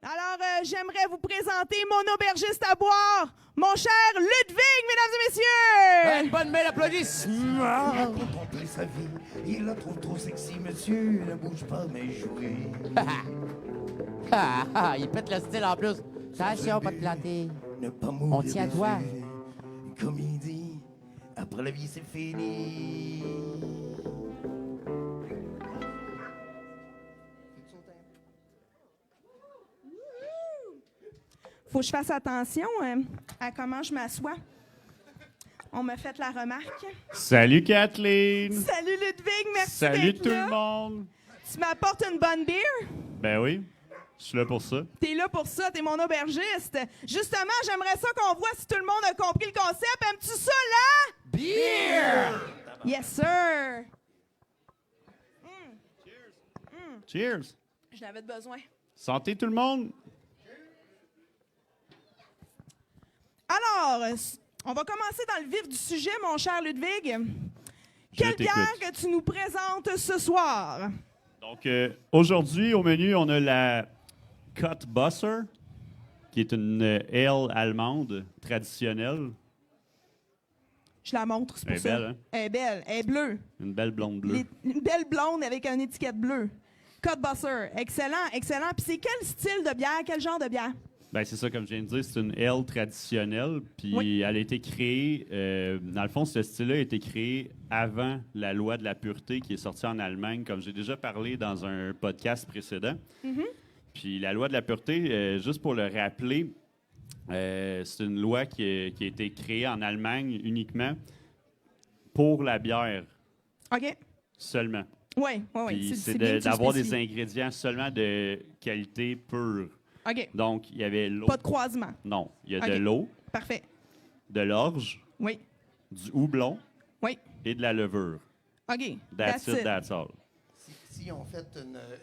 Alors, j'aimerais vous présenter mon aubergiste à boire, mon cher Ludwig, mesdames et messieurs! Une bonne main d'applaudissements! Contempler sa vie, il la trouve trop sexy, monsieur. Ne bouge pas, mais jouez. Il pète le style en plus. Attention, pas de planter. Ne pas mourir. On tient à de toi. vue. Comme il dit, après la vie, c'est fini. Faut que je fasse attention à comment je m'assois. On m'a fait la remarque. Salut Kathleen! Salut Ludwig, merci Salut d'être tout là. le monde! Tu m'apportes une bonne bière? Ben oui, je suis là pour ça. T'es là pour ça, t'es mon aubergiste. Justement, j'aimerais ça qu'on voit si tout le monde a compris le concept. Aimes-tu ça, là? Beer! Yes, sir! Cheers! J'en avais besoin. Santé tout le monde! Alors, on va commencer dans le vif du sujet, mon cher Ludwig. Quelle t'écoute. bière que tu nous présentes ce soir? Donc aujourd'hui au menu, on a la Cutbusser, qui est une ale allemande traditionnelle. Je la montre, c'est pour Elle est ça. belle, hein? Elle est belle, elle est bleue. Une belle blonde bleue. Une belle blonde avec une étiquette bleue. Cutbusser, excellent, excellent. Puis c'est quel style de bière, quel genre de bière? Ben c'est ça, comme je viens de dire, c'est une ale traditionnelle. Puis Oui. elle a été créée, dans le fond, ce style-là a été créé avant la loi de la pureté qui est sortie en Allemagne, comme j'ai déjà parlé dans un podcast précédent. Puis la loi de la pureté, juste pour le rappeler, c'est une loi qui a été créée en Allemagne uniquement pour la bière OK. seulement. Oui, oui, oui. Puis c'est bien que tu le d'avoir des spécifies. ingrédients seulement de qualité pure. OK. Donc, il y avait l'eau. Pas de croisement. Non, il y a OK. de l'eau, Parfait. de l'orge, Oui. du houblon Oui. et de la levure. OK. That's it, that's all. Si on fait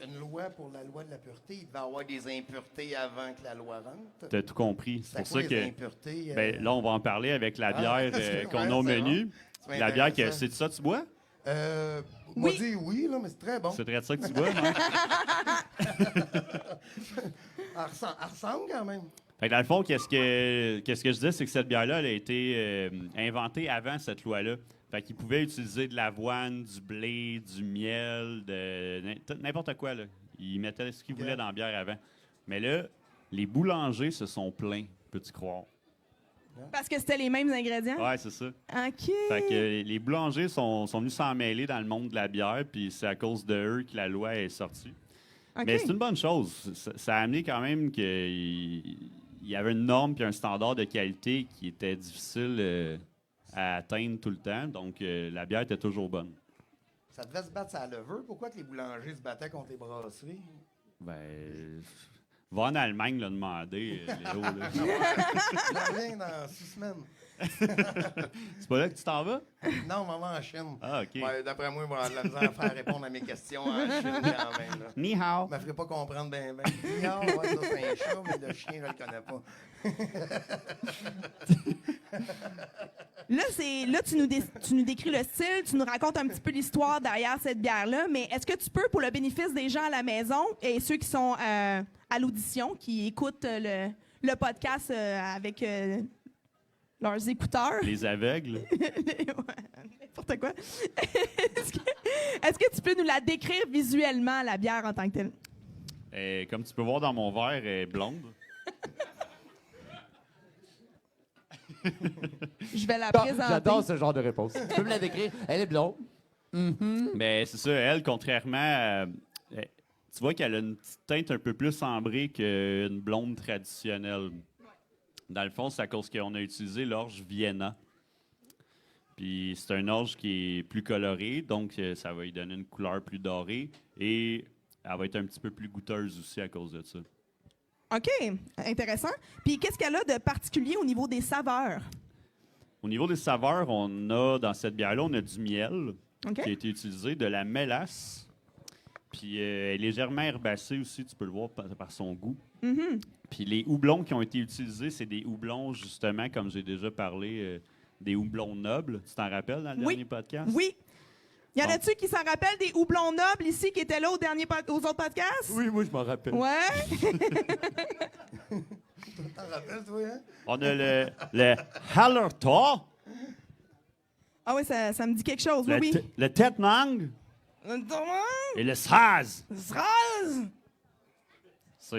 une loi pour la loi de la pureté, il devait y avoir des impuretés avant que la loi rentre. T'as tout compris. C'est C'est pour quoi ça les que impuretés? ben, là, on va en parler avec la bière qu'on a au c'est menu. bon. C'est La bière, intéressant. c'est ça que tu bois? Moi, Oui. dis oui, là, mais c'est très bon. C'est très ça que tu bois, non? Elle ressemble quand même. Fait que dans le fond, qu'est-ce que je disais, c'est que cette bière-là, elle a été inventée avant cette loi-là. Fait qu'ils pouvaient utiliser de l'avoine, du blé, du miel, n'importe quoi, là. Ils mettaient ce qu'ils voulaient dans la bière avant. Mais là, les boulangers se sont plaints, peux-tu croire? Parce que c'était les mêmes ingrédients? Ouais, c'est ça. OK. Fait que les boulangers sont venus s'en mêler dans le monde de la bière, puis c'est à cause de eux que la loi est sortie. OK. Mais c'est une bonne chose. Ça a amené quand même qu'il y avait une norme puis un standard de qualité qui était difficile à atteindre tout le temps. Donc, la bière était toujours bonne. Ça devait se battre sa levure. Pourquoi que les boulangers se battaient contre les brasseries? Ben, va en Allemagne le demander, Léo. Là. Je reviens dans 6 semaines. C'est pas là que tu t'en vas? Non, maman en Chine. Ah, OK. Ouais, d'après moi, il va avoir de la misère à faire répondre à mes questions en Chine quand même. Là. Ni hao. Je me ferait pas comprendre bien. Non, ouais, ça c'est un chat, mais le chien, je le connais pas. Là, tu nous décris le style, tu nous racontes un petit peu l'histoire derrière cette bière-là, mais est-ce que tu peux, pour le bénéfice des gens à la maison et ceux qui sont à l'audition, qui écoutent le podcast avec leurs écouteurs, Les aveugles. Ouais, n'importe quoi, est-ce que tu peux nous la décrire visuellement, la bière en tant que telle? Comme tu peux voir dans mon verre, elle est blonde. Je vais la présenter. J'adore ce genre de réponse. Tu peux me la décrire? Elle est blonde. Mais c'est ça, elle, contrairement à... tu vois qu'elle a une petite teinte un peu plus ambrée qu'une blonde traditionnelle. Dans le fond, c'est à cause qu'on a utilisé l'orge Vienna. Puis c'est un orge qui est plus coloré, donc ça va lui donner une couleur plus dorée. Et elle va être un petit peu plus goûteuse aussi à cause de ça. OK, intéressant. Puis qu'est-ce qu'elle a de particulier au niveau des saveurs? Au niveau des saveurs, on a dans cette bière-là, on a du miel OK. qui a été utilisé, de la mélasse. Puis elle est légèrement herbacée aussi, tu peux le voir par son goût. Mhm. Puis les houblons qui ont été utilisés, c'est des houblons, justement, comme j'ai déjà parlé, des houblons nobles. Tu t'en rappelles dans le Oui. dernier podcast? Oui. Y en Bon. a-tu qui s'en rappellent des houblons nobles ici qui étaient là aux autres podcasts? Oui, moi, je m'en rappelle. Ouais. T'en rappelles, toi, hein? On a le Hallertau, Ah oui, ça me dit quelque chose. Oui, oui. le Tetnang et le Sraz.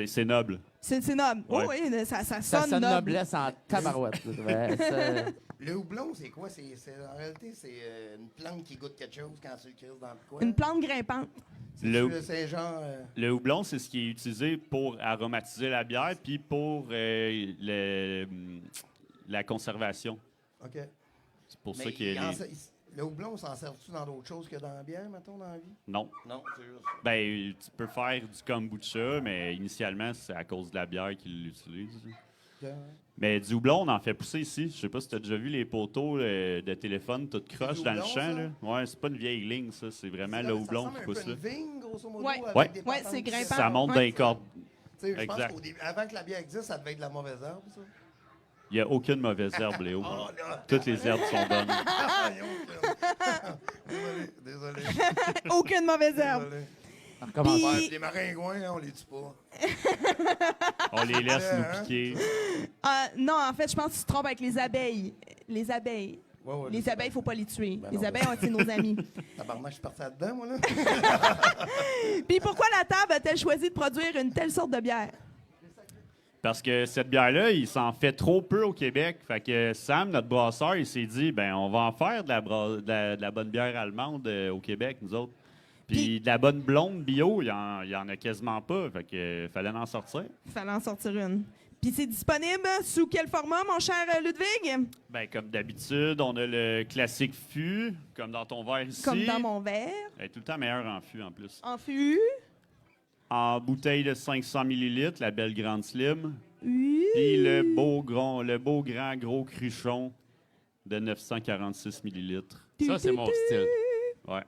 C'est noble. C'est noble. Ouais. Oui, oui, ça Ça sonne sonne noble. noblesse en tabarouette. Ouais, ça- Le houblon, c'est quoi? En réalité, c'est une plante qui goûte quelque chose quand tu le crises dans le coin. Une plante grimpante. C'est genre... Le houblon, c'est ce qui est utilisé pour aromatiser la bière puis pour la conservation. OK. C'est pour Mais ça qu'il y a le houblon, s'en sert-tu dans d'autres choses que dans la bière, mettons, dans la vie? Non. Non, c'est juste... Ben, tu peux faire du kombucha, mais initialement, c'est à cause de la bière qu'ils l'utilisent. Mais du houblon, on en fait pousser ici. Je sais pas si tu as déjà vu les poteaux de téléphone toutes croches du dans le houblon, champ. ça? Là. Ouais, c'est pas une vieille ligne, ça. C'est vraiment le houblon qui pousse Ça là. ressemble un peu à une vigne, grosso modo, Ouais. avec Ouais. des Ouais, patentes c'est qui- grimpant. Ça monte Ouais. dans les cordes. Tu sais, je pense Exact. qu'au début, avant que la bière existe, ça devait être de la mauvaise herbe, ça. Il n'y a aucune mauvaise herbe, Léo. Oh, là! Toutes les herbes sont bonnes. Ah, ils ont aucune. Désolé. Aucune mauvaise herbe. Désolé. On recommence. Puis- Ouais, les maringouins, on les tue pas. On les laisse Hein? nous piquer. Non, en fait, je pense que tu te trompes avec les abeilles. Les abeilles. Ouais, ouais, Les abeilles, il faut pas les tuer. Ben Les non, abeilles, c'est nos amis. Tabarnak, je suis parti là-dedans, moi, là. Puis pourquoi la table a-t-elle choisi de produire une telle sorte de bière? Parce que cette bière-là, il s'en fait trop peu au Québec. Fait que Sam, notre brasseur, il s'est dit, ben on va en faire de la bonne bière allemande au Québec, nous autres. Puis de la bonne blonde bio, il y en a quasiment pas. Fait que fallait en sortir. Il fallait en sortir une. Puis c'est disponible sous quel format, mon cher Ludwig? Ben comme d'habitude, on a le classique fût, comme dans ton verre ici. Comme dans mon verre. Elle est tout le temps meilleure en fût en plus. En fût. En bouteille de 500 ml, la belle grande slim. Oui. Puis le beau grand gros cruchon de 946 ml. Ça, c'est mon style. Ouais.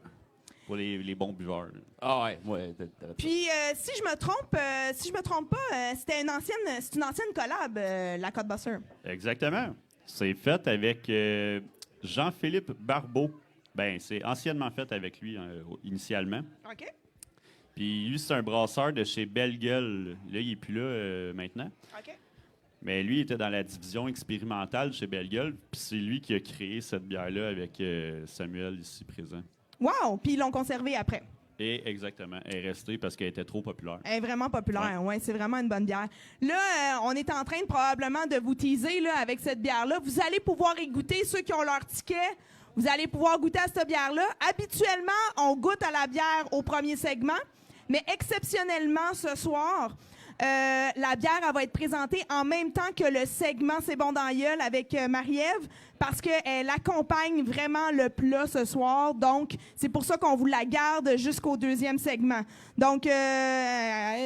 Pour les bons buveurs. Ah ouais, ouais. t'as- Puis si je me trompe pas, c'est une ancienne collab, la Côte Buster. Exactement. C'est fait avec Jean-Philippe Barbeau. Ben, c'est anciennement fait avec lui initialement. OK. Puis lui, c'est un brasseur de chez Belle Gueule. Là, il est plus là maintenant. OK. Mais lui, il était dans la division expérimentale chez Belle Gueule. Puis c'est lui qui a créé cette bière-là avec Samuel ici présent. Wow! Puis ils l'ont conservée après. Et exactement, elle est restée parce qu'elle était trop populaire. Elle est vraiment populaire, ouais, c'est vraiment une bonne bière. Là, on est en train probablement de vous teaser là, avec cette bière-là. Vous allez pouvoir y goûter, ceux qui ont leur ticket. Vous allez pouvoir goûter à cette bière-là. Habituellement, on goûte à la bière au premier segment, mais exceptionnellement ce soir, la bière elle va être présentée en même temps que le segment C'est bon dans la gueule avec Marie-Ève parce qu'elle accompagne vraiment le plat ce soir. Donc, c'est pour ça qu'on vous la garde jusqu'au deuxième segment. Donc,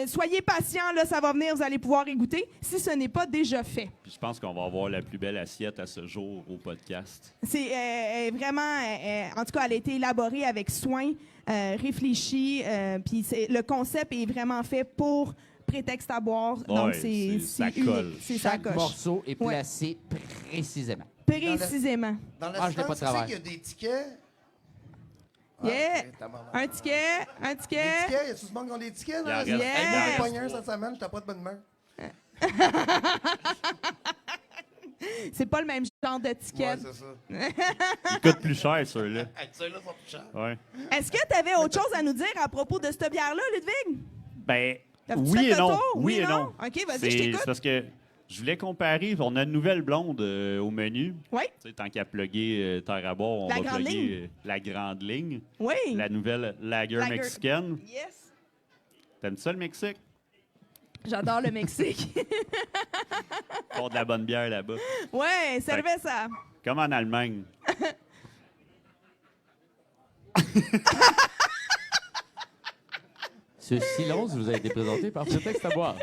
soyez patients, là, ça va venir, vous allez pouvoir y goûter si ce n'est pas déjà fait. Puis je pense qu'on va avoir la plus belle assiette à ce jour au podcast. C'est vraiment, en tout cas, elle a été élaborée avec soin, réfléchie, puis le concept est vraiment fait pour prétexte à boire. Donc, Ouais, ça unique. colle. C'est ça Chaque coche. morceau est Ouais. placé précisément. Précisément. Dans Ah, je l'ai pas de tu sais travers. qu'il y a des tickets. Yeah. ok, tabarnak. Un ticket, un Des ticket. tickets, y a-tu du monde qui ont des tickets? Il en Là? reste- Yeah. Hey, moi, il en j'ai reste pogné un cette semaine, j'étais pas de bonne humeur. C'est pas le même genre de ticket. Ouais, c'est ça. Il coûte plus cher, ceux-là. Hey, ceux-là sont plus chers. Ouais. Est-ce que tu avais autre chose à nous dire à propos de cette bière-là, Ludwig? Ben, T'as-tu fait oui le et non. tour? Oui et non. OK, vas-y, C'est je t'écoute. parce que je voulais comparer. On a une nouvelle blonde au menu. Oui, Tu sais, tant qu'à plugger Terre à boire, on La va grande plugger ligne. la grande ligne. oui. La nouvelle lager Lager. mexicaine. Yes. T'aimes ça, le Mexique? J'adore le Mexique. Pour de la bonne bière là-bas. Ouais, servez ça. Comme en Allemagne. Ce silence vous a été présenté par Prétexte à boire.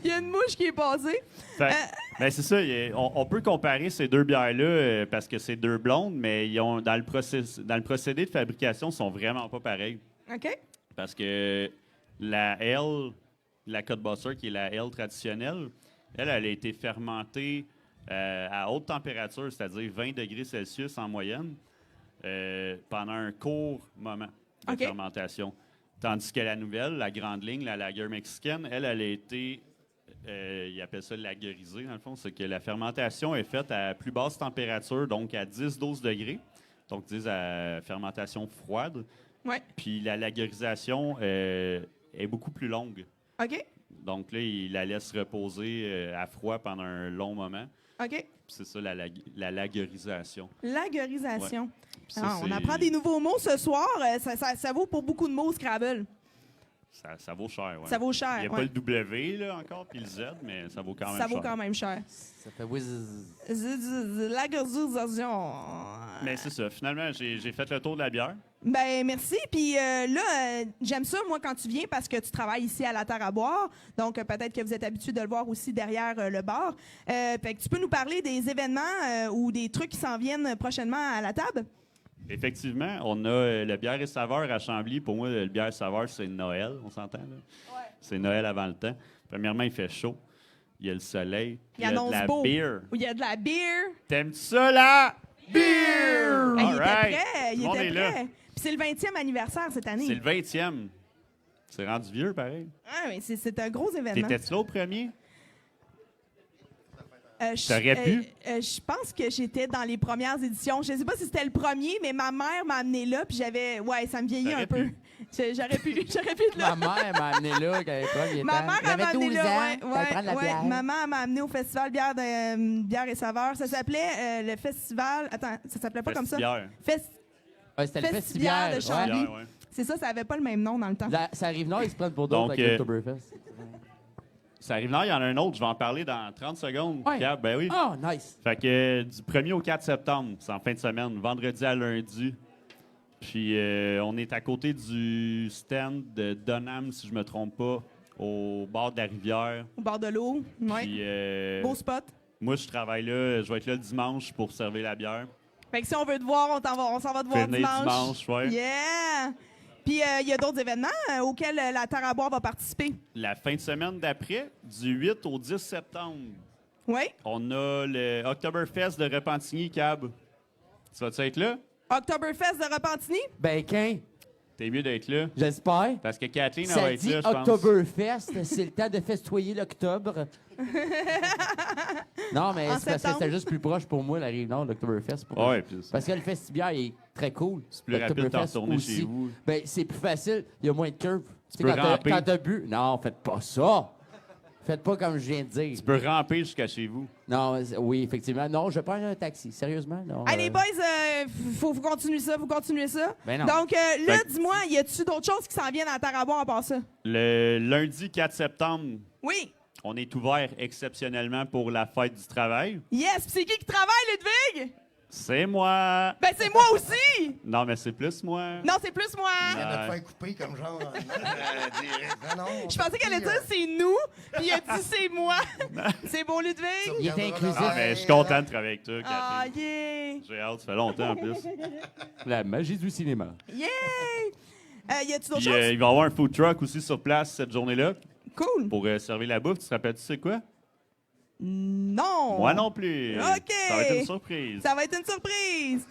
Il y a une mouche qui est passée. Fait, ben c'est ça, on peut comparer ces deux bières-là parce que c'est deux blondes, mais ils ont, dans le procédé de fabrication, ils sont vraiment pas pareils. OK? Parce que la L, la Côte Buster, qui est la L traditionnelle, elle a été fermentée à haute température, c'est-à-dire 20 degrés Celsius en moyenne. pendant un court moment de OK. fermentation. Tandis que la nouvelle, la grande ligne, la lager mexicaine, elle a été, ils appellent ça lagerisée, dans le fond, c'est que la fermentation est faite à plus basse température, donc à 10-12 degrés, donc 10 à fermentation froide. Ouais. Puis la lagerisation est beaucoup plus longue. OK. Donc là, il la laisse reposer à froid pendant un long moment. OK. Puis c'est ça, la lagerisation. Lagerisation. Puis ça, Ah, on c'est- apprend des nouveaux mots ce soir. Ça vaut pour beaucoup de mots, Scrabble. Ça vaut cher, ouais. Ça vaut cher. Il n'y a ouais. pas le W là, encore, puis le Z, mais ça vaut quand même Ça cher. vaut quand même cher. Ça fait whiz. Lagerisation. Mais c'est ça. Finalement, j'ai fait le tour de la bière. Ben merci. Puis là, j'aime ça, moi, quand tu viens, parce que tu travailles ici à la Terre à boire. Donc, peut-être que vous êtes habitué de le voir aussi derrière le bar. Fait que tu peux nous parler des événements ou des trucs qui s'en viennent prochainement à la table? Effectivement, on a le bière et saveur à Chambly. Pour moi, le bière et saveur, c'est Noël, on s'entend, là? Ouais. C'est Noël avant le temps. Premièrement, il fait chaud. Il y a le soleil. Il y a de annonce la beau. beer. Il y a de la bière. T'aimes ça, la beer? Ah, il All était right. prêt. Tout Il le monde était est là. prêt. Puis c'est le 20e anniversaire cette année. C'est le 20e. C'est rendu vieux, pareil. Ah, mais c'est un gros événement. T'étais-tu là au premier? T'aurais pu? Je pense que j'étais dans les premières éditions. Je ne sais pas si c'était le premier, mais ma mère m'a amené là, puis j'avais... Ouais, ça me vieillit T'aurais un peu. pu. J'aurais pu être là. Ma mère m'a amené là quand elle était Ma mère elle m'a amené là, ouais, prendre la ouais. bière. Maman elle m'a amené au festival bière et saveur. Ça s'appelait le festival... Attends, ça s'appelait pas comme ça? Bière. Ouais, c'était le Festibière festival. de Chambly. Bière, ouais. C'est ça avait pas le même nom dans le temps. Ça arrive nord, ils se prennent pour d'autres Donc, avec l'Octoberfest. Ça arrive là, il y en a un autre. Je vais en parler dans 30 secondes. Ouais. Pierre, ben oui. Oh, nice. Fait que du 1er au 4 septembre, c'est en fin de semaine, vendredi à lundi. Puis on est à côté du stand de Dunham, si je me trompe pas, au bord de la rivière. Au bord de l'eau. Ouais. Puis Beau spot. moi, je travaille là. Je vais être là le dimanche pour servir la bière. Fait que si on veut te voir, on s'en va te voir Venez dimanche. ouais. Yeah! Puis il y a d'autres événements auxquels la Terre à boire va participer. La fin de semaine d'après, du 8 au 10 septembre, Oui. on a le Oktoberfest de Repentigny, Cab. Tu vas-tu être là? Oktoberfest de Repentigny. Ben, qu'un, T'es mieux d'être là. j'espère. Parce que Kathleen elle Ça va être dit là, je pense. Oktoberfest, c'est le temps de festoyer l'octobre. Non, mais En c'est parce que septembre. c'était juste plus proche pour moi, la Rive-Nord, l'Oktoberfest. pour- Ouais, puis Parce que le festibiaire est très cool. c'est plus rapide de L'Oktoberfest retourner aussi. chez vous. Ben, c'est plus facile, il y a moins de curves. Tu sais, peux quand ramper. quand t'as bu. Non, faites pas ça. Faites pas comme je viens de dire. Tu peux ramper jusqu'à chez vous. Non, oui, effectivement. Non, je prends un taxi. Sérieusement, non. Allez, les boys, faut continuer ça, Ben non. Donc, là, Fait que- dis-moi, y a-tu d'autres choses qui s'en viennent à la Terre à boire à part ça? Le lundi 4 septembre, Oui. on est ouvert exceptionnellement pour la fête du travail. Yes! Puis c'est qui travaille, Ludwig? C'est moi! Ben, c'est moi aussi! Non, mais c'est plus moi. Non, c'est plus moi! Il y en a Ouais. de faire couper comme genre. Non, Je pensais qu'elle allait dire c'est nous, puis il a dit c'est moi. C'est bon, Ludwig? Il est inclusif. Ah, mais je suis content de travailler avec toi, Ah, Kathleen. yeah! J'ai hâte, ça fait longtemps en plus. La magie du cinéma. Yeah! Y a-tu d'autres Puis choses? il va y avoir un food truck aussi sur place cette journée-là Cool. pour servir la bouffe. Tu te rappelles-tu c'est quoi? Non. Moi non plus. OK. Ça va être une surprise. Ça va être une surprise.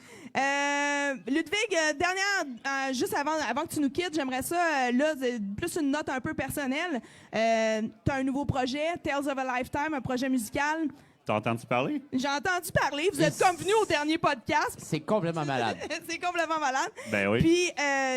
Ludwig, dernière, juste avant que tu nous quittes, j'aimerais ça, là, plus une note un peu personnelle. Tu as un nouveau projet, Tales of a Lifetime, un projet musical. T'as entendu parler? J'ai entendu parler. Vous êtes comme venu au dernier podcast. C'est complètement malade. C'est complètement malade. Ben oui. Puis,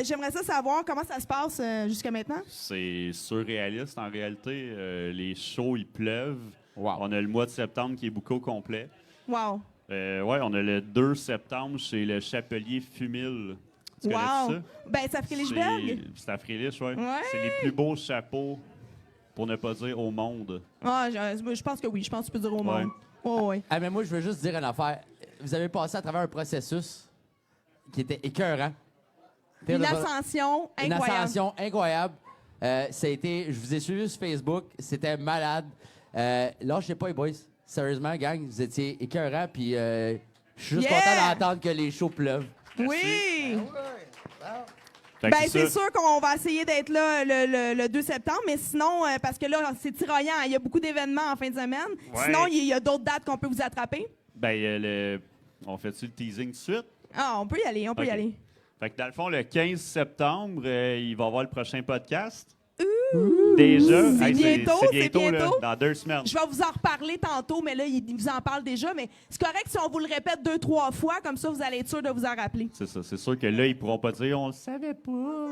j'aimerais ça savoir comment ça se passe jusqu'à maintenant. C'est surréaliste en réalité. Les shows, ils pleuvent. Wow. On a le mois de septembre qui est bouclé au complet. Wow. Ouais, on a le 2 septembre chez le Chapelier Fumil. Tu connais Wow. ça? Ben, ça fait Lichberg. C'est à Frélich, ouais. Ouais. C'est les plus beaux chapeaux, pour ne pas dire au monde. Ah, je pense que oui. Je pense que tu peux dire au monde. Oh, oui. Ah, mais moi, je veux juste dire une affaire. Vous avez passé à travers un processus qui était écœurant. Une ascension Une incroyable. ascension incroyable. Ça a été, je vous ai suivi sur Facebook. C'était malade. Là, je sais pas, les boys. Sérieusement, gang, vous étiez écœurants. Puis je suis juste Yeah! content d'entendre que les shows pleuvent. Oui! Fait que Ben, c'est ça. sûr qu'on va essayer d'être là le 2 septembre, mais sinon, parce que là, c'est tiraillant, il y a beaucoup d'événements en fin de semaine. Ouais. Sinon, il y a d'autres dates qu'on peut vous attraper. Ben, on fait-tu le teasing tout de suite? Ah, on peut y aller, on peut y Ok. aller. Fait que dans le fond, le 15 septembre, il va y avoir le prochain podcast. Déjà. C'est bientôt, c'est c'est bientôt, là, bientôt. dans 2 semaines. Je vais vous en reparler tantôt, mais là, il vous en parle déjà. Mais c'est correct si on vous le répète 2-3 fois, comme ça, vous allez être sûr de vous en rappeler. C'est ça. C'est sûr que là, ils pourront pas dire on le savait pas.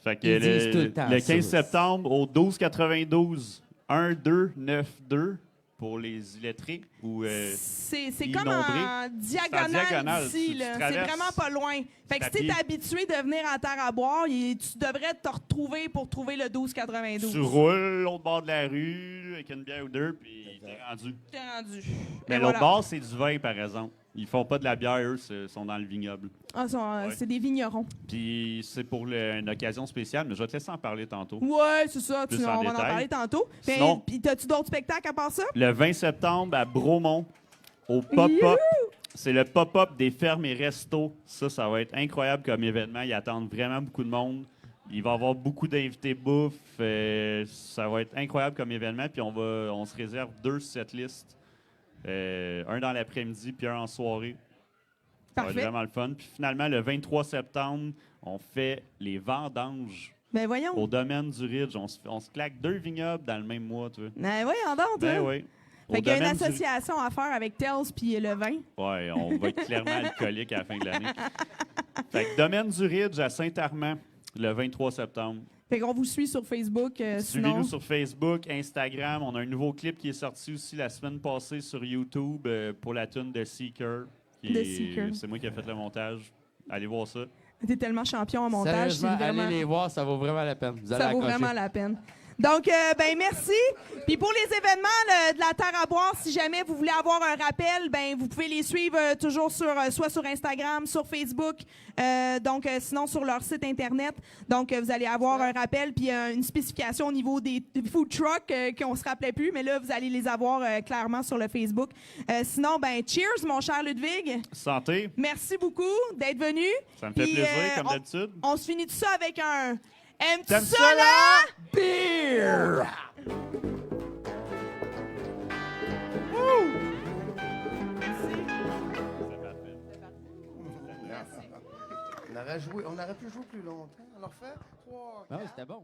Fait que Ils disent tout le temps le ça. 15 septembre au 1292 1292 pour les illettrés ou C'est Innombré. comme en C'est en diagonale diagonale. ici. Tu là. C'est traverses vraiment pas loin. Fait que si tapis. t'es habitué de venir en terre à boire, tu devrais te retrouver pour trouver le 1292. tu roules l'autre bord de la rue avec une bière ou deux, puis t'es rendu. T'es rendu. Mais Et l'autre voilà. bord, c'est du vin, par exemple. Ils font pas de la bière, eux, sont dans le vignoble. Ah, Ouais. c'est des vignerons. Puis c'est pour une occasion spéciale, mais je vais te laisser en parler tantôt. Ouais, c'est ça. Plus On en va en détail. parler tantôt. Sinon- Puis, t'as-tu d'autres spectacles à part ça? Le 20 septembre, à Bromont, au Pop-Up. C'est le Pop-Up des fermes et restos. Ça va être incroyable comme événement. Ils attendent vraiment beaucoup de monde. Il va y avoir beaucoup d'invités bouffe. Ça va être incroyable comme événement. Puis on se réserve 2 setlists. Un dans l'après-midi, puis un en soirée. Ça va être Parfait. vraiment le fun. Puis finalement, le 23 septembre, on fait les vendanges Ben voyons. au domaine du Ridge. On se claque 2 vignobles dans le même mois, tu vois. Ben voyons donc. Ben hein. oui. Au Fait qu'il y a une domaine du- association à faire avec Tells puis le vin. Ouais, on va être clairement alcoolique à la fin de l'année. Fait que domaine du Ridge à Saint-Armand, le 23 septembre. Fait qu'on vous suit sur Facebook. Sinon. Suivez-nous sur Facebook, Instagram. On a un nouveau clip qui est sorti aussi la semaine passée sur YouTube pour la tune de Seeker. De Seeker. C'est moi qui ai fait le montage. Allez voir ça. T'es tellement champion en montage. Sérieusement, c'est vraiment... allez les voir, ça vaut vraiment la peine. Vous allez Ça vaut accrocher. vraiment la peine. Donc, ben merci. Puis pour les événements de la Terre à boire, si jamais vous voulez avoir un rappel, ben vous pouvez les suivre toujours soit sur Instagram, sur Facebook, sinon sur leur site Internet. Donc, vous allez avoir un rappel puis une spécification au niveau des food trucks qu'on se rappelait plus, mais là, vous allez les avoir clairement sur le Facebook. Sinon, ben cheers, mon cher Ludwig. Santé, Merci beaucoup d'être venu. ça me fait Puis, plaisir comme on- d'habitude. On se finit tout ça avec un... Aimes-tu T'aimes ça, ça, là? Beer! On aurait pu jouer plus longtemps. On leur fait 3, Ah, c'était bon.